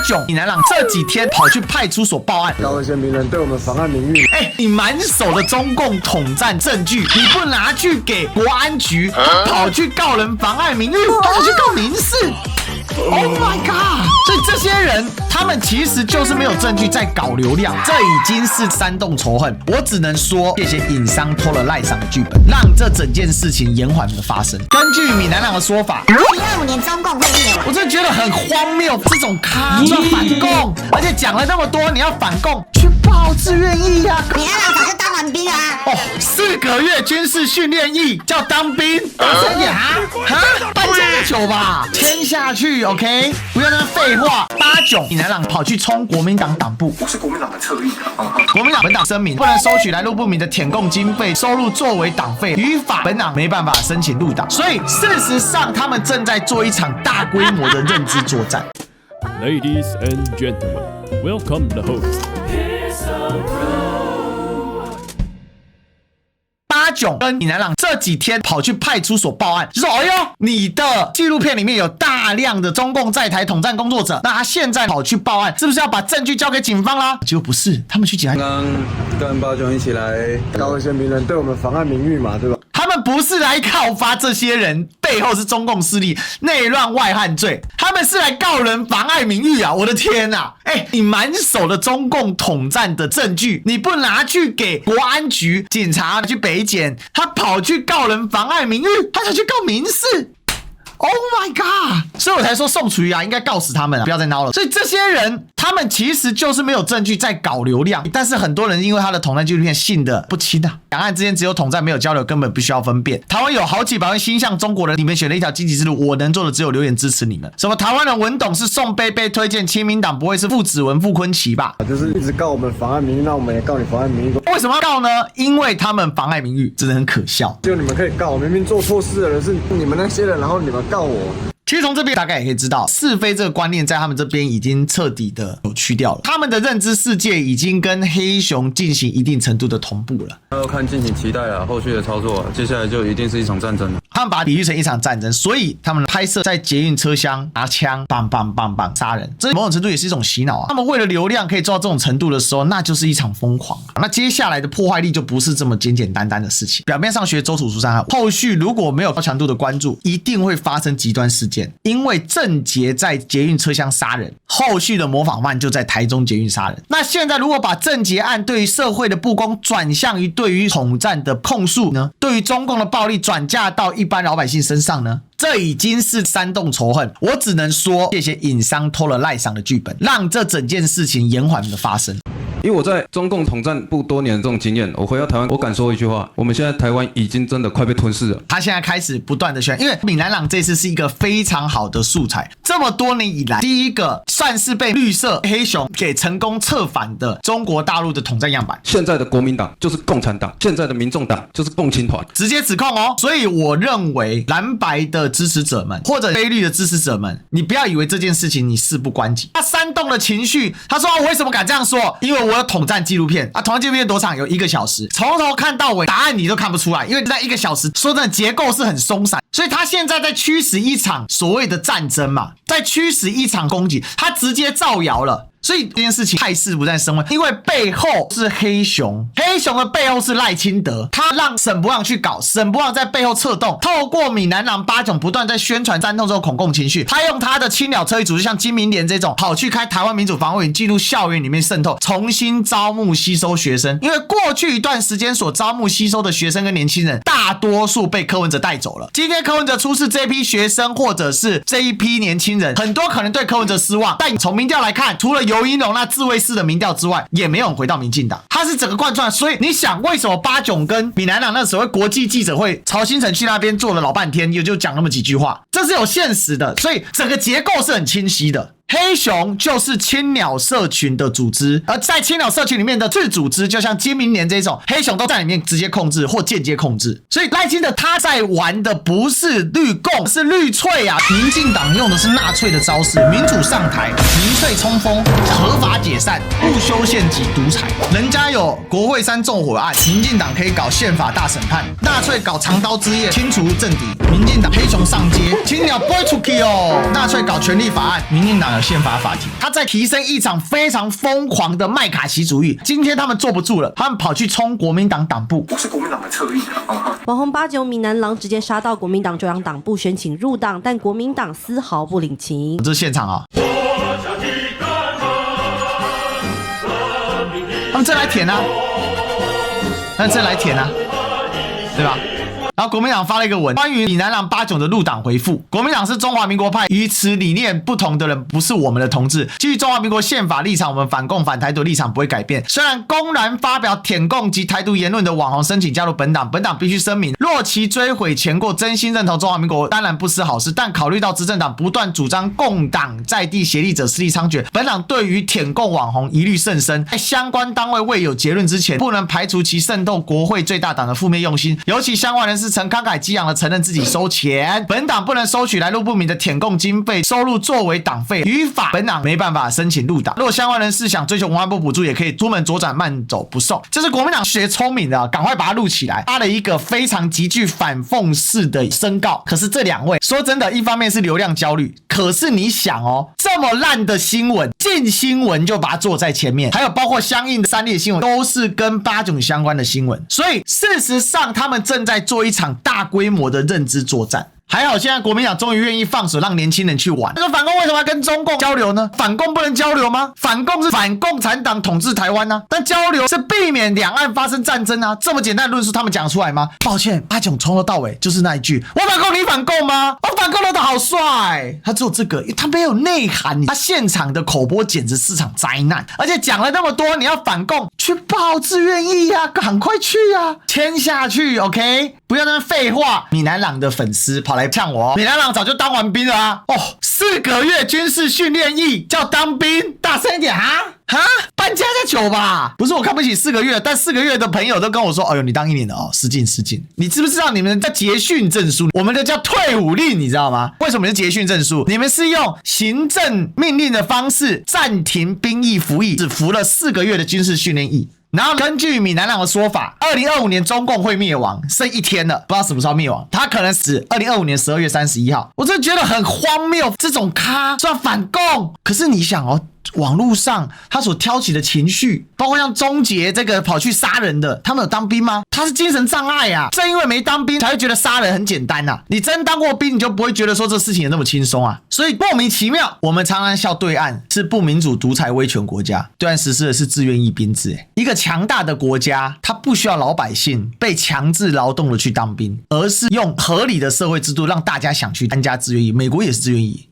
囧、米南朗这几天跑去派出所报案，高一些名人对我们妨碍名誉。你满手的中共统战证据，你不拿去给国安局，跑去告人妨碍名誉，跑去告民事。Oh my god！ 所以这些人，他们其实就是没有证据在搞流量，这已经是煽动仇恨。我只能说，谢谢影商偷了赖上的剧本，让这整件事情延缓的发生。根据米南朗的说法，2025年中共会灭亡。我真的觉得很荒谬，这种咖要反共，而且讲了那么多，你要反共，去报志愿役啊！米南朗早就当完兵了啊！4个月军事训练役叫当兵，当生涯办这么久吧，签下去 ，OK， 不要那么废话。8囧，米南朗跑去冲国民党党部，我是国民党的侧翼啊！国民党本党声明，不能收取来路不明的舔共经费，收入作为党费，于法本党没办法申请入党。所以事实上，他们正在做一场大规模的认知作战。Ladies and gentlemen, welcome the host. 8囧跟米南朗这几天跑去派出所报案，就说：“哎呦，你的纪录片里面有大量的中共在台统战工作者，那他现在跑去报案，是不是要把证据交给警方啦？”结果不是，他们去警察。刚跟8囧一起来告一些名人对我们妨碍名誉嘛，对吧？他们不是来告发这些人背后是中共势力内乱外患罪，他们是来告人妨碍名誉啊！我的天啊！你满手的中共统战的证据，你不拿去给国安局、警察去北检，他跑去告人妨碍名誉，他才去告民事。Oh my god！ 所以我才说宋楚瑜应该告死他们不要再闹了。所以这些人，他们其实就是没有证据在搞流量，但是很多人因为他的统战纪录片信的不轻啊。两岸之间只有统战没有交流，根本不需要分辨。台湾有好几百万心向中国人，你们选了一条积极之路，我能做的只有留言支持你们。什么台湾人文董是宋贝贝推荐亲民党，不会是傅子文、傅昆萁吧？就是一直告我们妨碍名誉，那我们也告你妨碍名誉。为什么要告呢？因为他们妨碍名誉，真的很可笑。就你们可以告我，明明做错事的人是你们那些人，然后你们告我。其实从这边大概也可以知道，是非这个观念在他们这边已经彻底的扭曲掉了。他们的认知世界已经跟黑熊进行一定程度的同步了。要看敬请期待啊，后续的操作接下来就一定是一场战争了。他们把它比喻成一场战争，所以他们拍摄在捷运车厢拿枪棒棒棒棒杀人，这某种程度也是一种洗脑啊。他们为了流量可以做到这种程度的时候，那就是一场疯狂。那接下来的破坏力就不是这么简简单单的事情。表面上学周楚除三害，后续如果没有高强度的关注，一定会发生极端事件。因为郑捷在捷运车厢杀人，后续的模仿犯就在台中捷运杀人。那现在如果把郑捷案对于社会的不公转向于对于统战的控诉呢？对于中共的暴力转嫁到一般老百姓身上呢？这已经是煽动仇恨。我只能说，谢谢影商偷了赖上的剧本，让这整件事情延缓的发生。因为我在中共统战部多年的这种经验，我回到台湾，我敢说一句话：我们现在台湾已经真的快被吞噬了。他现在开始不断的宣，因为米南朗这次是一个非常好的素材，这么多年以来第一个算是被绿色黑熊给成功策反的中国大陆的统战样板。现在的国民党就是共产党，现在的民众党就是共青团，直接指控哦。所以我认为蓝白的支持者们或者非绿的支持者们，你不要以为这件事情你事不关己。他煽动了情绪，他说我为什么敢这样说？因为我有统战纪录片啊，统战纪录片多长？有1个小时，从头看到尾，答案你都看不出来，因为在1个小时，说真的结构是很松散，所以他现在在驱使一场所谓的战争嘛，在驱使一场攻击，他直接造谣了。所以这件事情态势不再升温，因为背后是黑熊，黑熊的背后是赖清德，他让沈伯洋去搞，沈伯洋在背后策动，透过闽南郎8囧不断在宣传煽动这种恐共情绪，他用他的青鸟车衣组织像金明联这种跑去开台湾民主防卫营，进入校园里面渗透，重新招募吸收学生，因为过去一段时间所招募吸收的学生跟年轻人，大多数被柯文哲带走了。今天柯文哲出事，这批学生或者是这一批年轻人，很多可能对柯文哲失望，但从民调来看，除了游盈隆那自卫式的民调之外，也没有人回到民进党，他是整个贯穿。所以你想，为什么8囧跟闽南朗那时候国际记者会，曹兴诚去那边做了老半天，也就讲那么几句话，这是有现实的，所以整个结构是很清晰的。黑熊就是青鸟社群的组织，而在青鸟社群里面的次组织，就像金明联这种，黑熊都在里面直接控制或间接控制。所以赖清德他在玩的不是绿共，是绿粹啊！民进党用的是纳粹的招式，民主上台，民粹冲锋，合法解散，不修宪及独裁。人家有国会山纵火案，民进党可以搞宪法大审判，纳粹搞长刀之夜，清除政敌，民进党黑熊上街，青鸟不会出去哦。纳粹搞权力法案，民进党宪法法庭，他在提升一场非常疯狂的麦卡锡主义。今天他们坐不住了，他们跑去冲国民党党部，我是国民党的侧翼啊。网红89闽南郎直接杀到国民党中央党部申请入党，但国民党丝毫不领情。这是现场啊、他们正来舔啊，他们正来舔啊，对吧？然后国民党发了一个文，关于闽南郎89的入党回复，国民党是中华民国派，与此理念不同的人不是我们的同志。基于中华民国宪法立场，我们反共反台独立场不会改变。虽然公然发表舔共及台独言论的网红申请加入本党，本党必须声明，若其追悔前过，真心认同中华民国，当然不是好事。但考虑到执政党不断主张共党在地协力者势力猖獗，本党对于舔共网红疑虑甚深。在相关单位未有结论之前，不能排除其渗透国会最大党的负面用心。尤其相关人士曾慷慨激昂的承认自己收钱，本党不能收取来路不明的舔共经费，收入作为党费，于法本党没办法申请入党。若相关人士想追求文化部补助，也可以出门左转慢走不送。这是国民党学聪明的，赶快把它录起来，发了一个非常极具反讽式的宣告。可是这两位说真的，一方面是流量焦虑，可是你想哦，这么烂的新闻，近新闻就把它做在前面，还有包括相应的3列新闻都是跟89相关的新闻，所以事实上他们正在做一场大规模的认知作战。还好现在国民党终于愿意放手让年轻人去玩。那反共为什么要跟中共交流呢？反共不能交流吗？反共是反共产党统治台湾啊，但交流是避免两岸发生战争啊，这么简单的论述他们讲出来吗？抱歉，阿炯从头到尾就是那一句：我反共你反共吗？我反共的好帅，他只有这个，他没有内涵。他现场的口播简直是场灾难，而且讲了那么多，你要反共去报志愿役啊，赶快去啊，签下去 ，OK。不要那么废话，闽南郎的粉丝跑来呛我，闽南郎早就当完兵了啊！哦，4个月军事训练役叫当兵，大声一点哈！搬家在久吧？不是我看不起4个月，但4个月的朋友都跟我说，哎呦，你当1年的哦，失敬失敬。你知不知道你们叫结训证书，我们的叫退伍令，你知道吗？为什么是结训证书？你们是用行政命令的方式暂停兵役服役，只服了4个月的军事训练役。然后根据闽南郎的说法，2025年中共会灭亡，剩1天了，不知道什么时候灭亡。他可能死2025年12月31号。我真的觉得很荒谬，这种咖说反共，可是你想哦，网络上他所挑起的情绪，包括像钟杰这个跑去杀人的，他们有当兵吗？他是精神障碍啊，正因为没当兵才会觉得杀人很简单啊。你真当过兵，你就不会觉得说这事情也那么轻松啊。所以莫名其妙，我们常常笑对岸是不民主、独裁、威权国家，对岸实施的是志愿役兵制。一个强大的国家，它不需要老百姓被强制劳动的去当兵，而是用合理的社会制度让大家想去参加志愿役。美国也是志愿役。